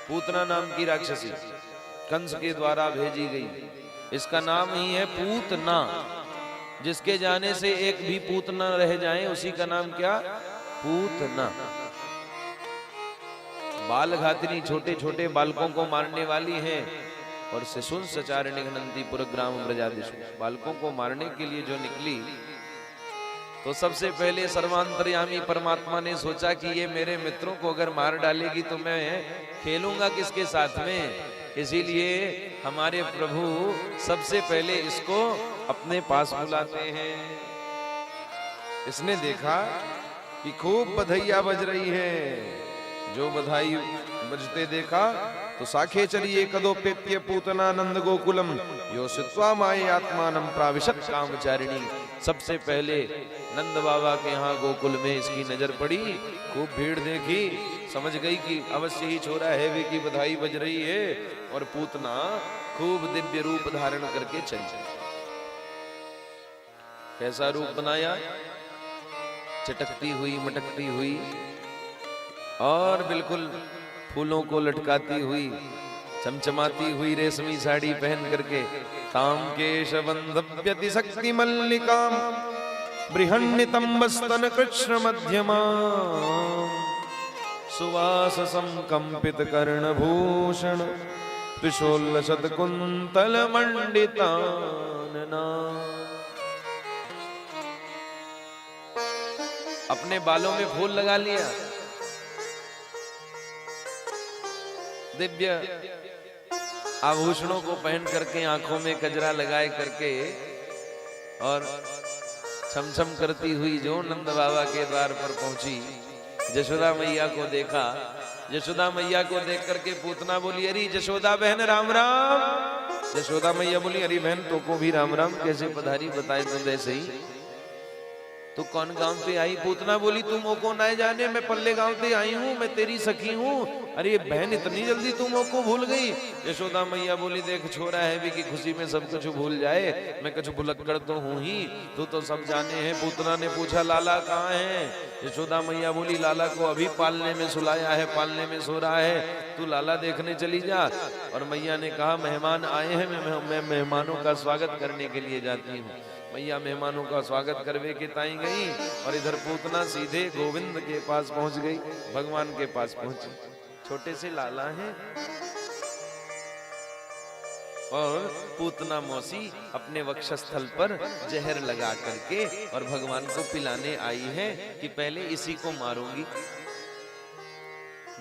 पूतना नाम की राक्षसी कंस के द्वारा भेजी गई। इसका नाम ही है पूतना। जिसके जाने से एक भी पूतना रह जाए उसी का नाम क्या? पूतना। बाल घातिनी, छोटे छोटे बालकों को मारने वाली है। और शिशुन सचारिणी घनंती पुरग्राम ब्रजादिषु, बालकों को मारने के लिए जो निकली, तो सबसे पहले सर्वांतर्यामी परमात्मा ने सोचा कि ये मेरे मित्रों को अगर मार डालेगी तो मैं खेलूंगा किसके साथ में। इसीलिए हमारे प्रभु सबसे पहले इसको अपने पास बुलाते हैं। इसने देखा कि खूब बधाइयां बज रही है। जो बधाई बजते देखा तो साखे चलिए कदोपेत्य पूतना नंद गोकुलम यो सित्वा माये आत्मानम प्राविशत कामचारिणी। सबसे पहले नंद बाबा के यहाँ गोकुल में इसकी नजर पड़ी। खूब भीड़ देखी, समझ गई कि अवश्य ही छोरा है की बधाई बज रही है। और पूतना खूब दिव्य रूप धारण करके चली। कैसा रूप बनाया? चटकती हुई, मटकती हुई और बिल्कुल फूलों को लटकाती हुई, चमचमाती हुई रेशमी साड़ी पहन करके। ताम केशवंधव्यति शक्ति मल्लिकाम बृहन्नितंबस्तन कृष्ण मध्यमा सुवास संकंपित कर्णभूषण त्रिशूलशत कुंतल मंडितानना। अपने बालों में फूल लगा लिया, दिव्य आभूषणों को पहन करके, आंखों में कजरा लगाए करके, और छमछम करती हुई जो नंद बाबा के द्वार पर पहुंची। यशोदा मैया को देखा। यशोदा मैया को देख करके पूतना बोली, अरे यशोदा बहन राम राम। यशोदा मैया बोली, अरे बहन तो को भी राम राम, कैसे पधारी, बताए तो वैसे ही। तो कौन गांव पे आई? पूतना बोली, तुम को ना जाने, मैं पल्ले गांव से आई हूँ, मैं तेरी सखी हूँ। अरे बहन इतनी जल्दी तुम को भूल गई? यशोदा मैया बोली, देख छोरा है भी कि खुशी में सब कुछ भूल जाए, मैं कुछ भुलक्कड़ तो हूँ ही, तू तो सब जाने हैं। पूतना ने पूछा, लाला कहाँ है? यशोदा मैया बोली, लाला को अभी पालने में सुलाया है, पालने में सो रहा है, तू लाला देखने चली जा। और मैया ने कहा, मेहमान आए हैं, मैं मेहमानों का स्वागत करने के लिए जाती हूँ। मैया मेहमानों का स्वागत करवे के ताई गई, और इधर पूतना सीधे गोविंद के पास पहुंच गई, भगवान के पास पहुंची। छोटे से लाला हैं, और पूतना मौसी अपने वक्षस्थल पर जहर लगा करके और भगवान को पिलाने आई है कि पहले इसी को मारूंगी।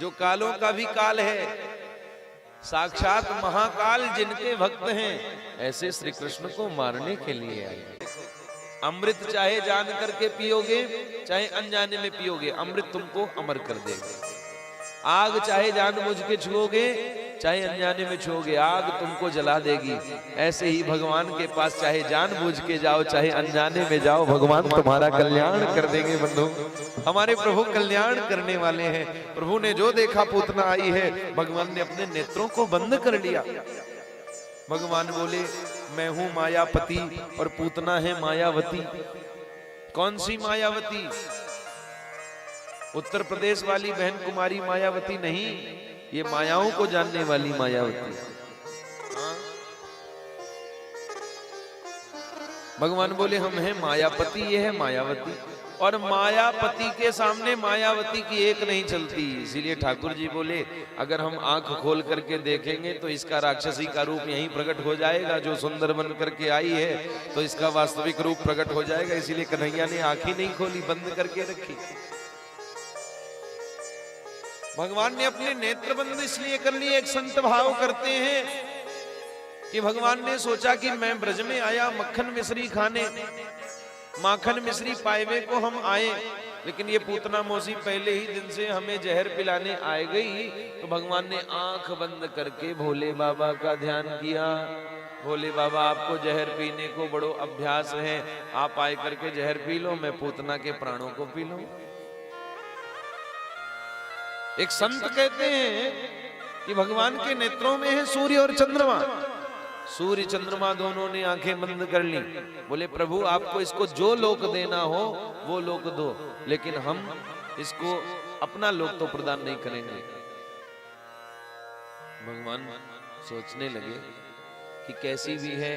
जो कालों का भी काल है, साक्षात महाकाल जिनके भक्त हैं, ऐसे श्री कृष्ण को मारने के लिए आए। अमृत चाहे जान करके पियोगे, चाहे अनजाने में पियोगे, अमृत तुमको अमर कर देगा। आग चाहे जानबूझ के छुओगे, चाहे अनजाने में छुओगे, आग तुमको जला देगी। ऐसे ही भगवान के पास चाहे जानबूझ के जाओ, चाहे अनजाने में जाओ, भगवान तुम्हारा कल्याण कर देंगे। बंधु, हमारे प्रभु कल्याण करने वाले हैं। प्रभु ने जो देखा, पूतना आई है, भगवान ने अपने नेत्रों को बंद कर लिया। भगवान बोले, मैं हूं मायापति और पूतना है मायावती। कौन सी मायावती? उत्तर प्रदेश वाली बहन कुमारी मायावती नहीं, ये मायाओं को जानने वाली मायावती। भगवान बोले, हम हैं मायापति, ये है मायावती। और मायापति के सामने मायावती की एक नहीं चलती। इसीलिए ठाकुर जी बोले, अगर हम आंख खोल करके देखेंगे तो इसका राक्षसी का रूप यहीं प्रकट हो जाएगा। जो सुंदर बन करके आई है तो इसका वास्तविक रूप प्रकट हो जाएगा। इसीलिए कन्हैया ने आंख ही नहीं खोली, बंद करके रखी। भगवान ने अपने नेत्र बंद इसलिए कर लिए, एक संत भाव करते हैं कि भगवान ने सोचा कि मैं ब्रज में आया मक्खन मिश्री खाने, माखन मिश्री पाएवे को हम आए, लेकिन ये पूतना मौसी पहले ही दिन से हमें जहर पिलाने आए गई। तो भगवान ने आंख बंद करके भोले बाबा का ध्यान किया। भोले बाबा, आपको जहर पीने को बड़ो अभ्यास है, आप आए करके जहर पी लो, मैं पूतना के प्राणों को पी लूं। एक संत कहते हैं कि भगवान के नेत्रों में है सूर्य और चंद्रमा। सूर्य चंद्रमा दोनों ने आंखें बंद कर ली। बोले, प्रभु आपको इसको जो लोक देना हो वो लोक दो, लेकिन हम इसको अपना लोक तो प्रदान नहीं करेंगे। भगवान सोचने लगे कि कैसी भी है,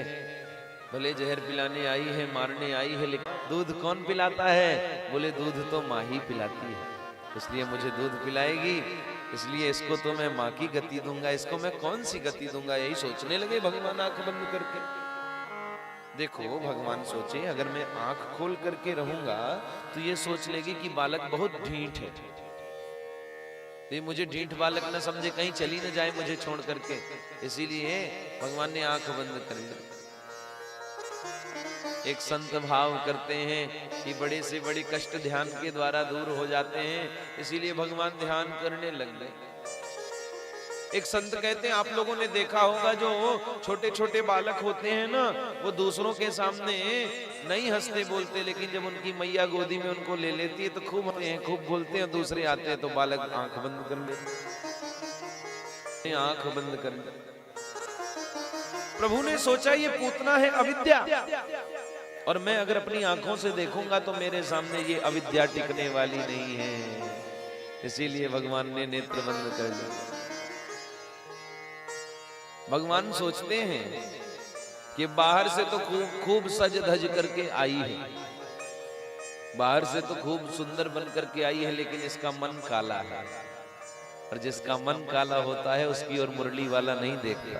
भले जहर पिलाने आई है, मारने आई है, लेकिन दूध कौन पिलाता है? बोले दूध तो माँ ही पिलाती है, इसलिए मुझे दूध पिलाएगी, इसलिए इसको तो मैं माँ की गति दूंगा, इसको मैं कौन सी गति दूंगा। यही सोचने लगे भगवान आंख बंद करके। देखो भगवान सोचे अगर मैं आंख खोल करके रहूंगा तो ये सोच लेगी कि बालक बहुत ढीठ है, ये मुझे ढीठ बालक न समझे, कहीं चली न जाए मुझे छोड़ करके, इसीलिए भगवान ने आंख बंद कर ली। एक संत भाव करते हैं कि बड़े से बड़े कष्ट ध्यान के द्वारा दूर हो जाते हैं, इसीलिए भगवान ध्यान करने लग गए। एक संत कहते हैं, आप लोगों ने देखा होगा जो छोटे छोटे बालक होते हैं ना, वो दूसरों के सामने नहीं हंसते बोलते, लेकिन जब उनकी मैया गोदी में उनको ले लेती है तो खूब हंसते हैं, खूब बोलते हैं, दूसरे आते हैं तो बालक आंख बंद कर लेते, आंख बंद कर लेते। प्रभु ने सोचा ये पूतना है अविद्या, और मैं अगर अपनी आंखों से देखूंगा तो मेरे सामने ये अविद्या टिकने वाली नहीं है, इसीलिए भगवान ने नेत्र बंद कर दिए। भगवान सोचते हैं कि बाहर से तो खूब सज धज करके आई है, बाहर से तो खूब सुंदर बन करके आई है, लेकिन इसका मन काला है, और जिसका मन काला होता है उसकी ओर मुरली वाला नहीं देखता।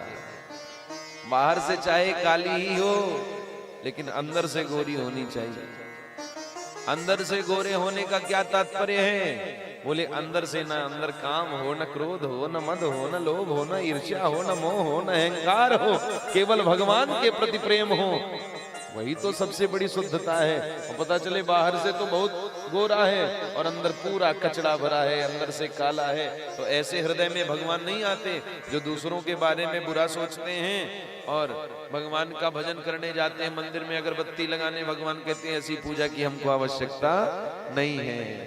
बाहर से चाहे काली ही हो, लेकिन अंदर से गोरी होनी चाहिए। अंदर से गोरे होने का क्या तात्पर्य है? बोले अंदर से ना अंदर काम हो, न क्रोध हो, न मद हो, न लोभ हो, न ईर्ष्या हो, न मोह हो, न अहंकार हो, केवल भगवान के प्रति प्रेम हो, वही तो सबसे बड़ी शुद्धता है। और पता चले बाहर से तो बहुत गोरा है और अंदर पूरा कचड़ा भरा है, अंदर से काला है, तो ऐसे हृदय में भगवान नहीं आते जो दूसरों के बारे में बुरा सोचते हैं और भगवान का भजन करने जाते हैं मंदिर में अगरबत्ती लगाने, भगवान कहते हैं ऐसी पूजा की हमको आवश्यकता नहीं है।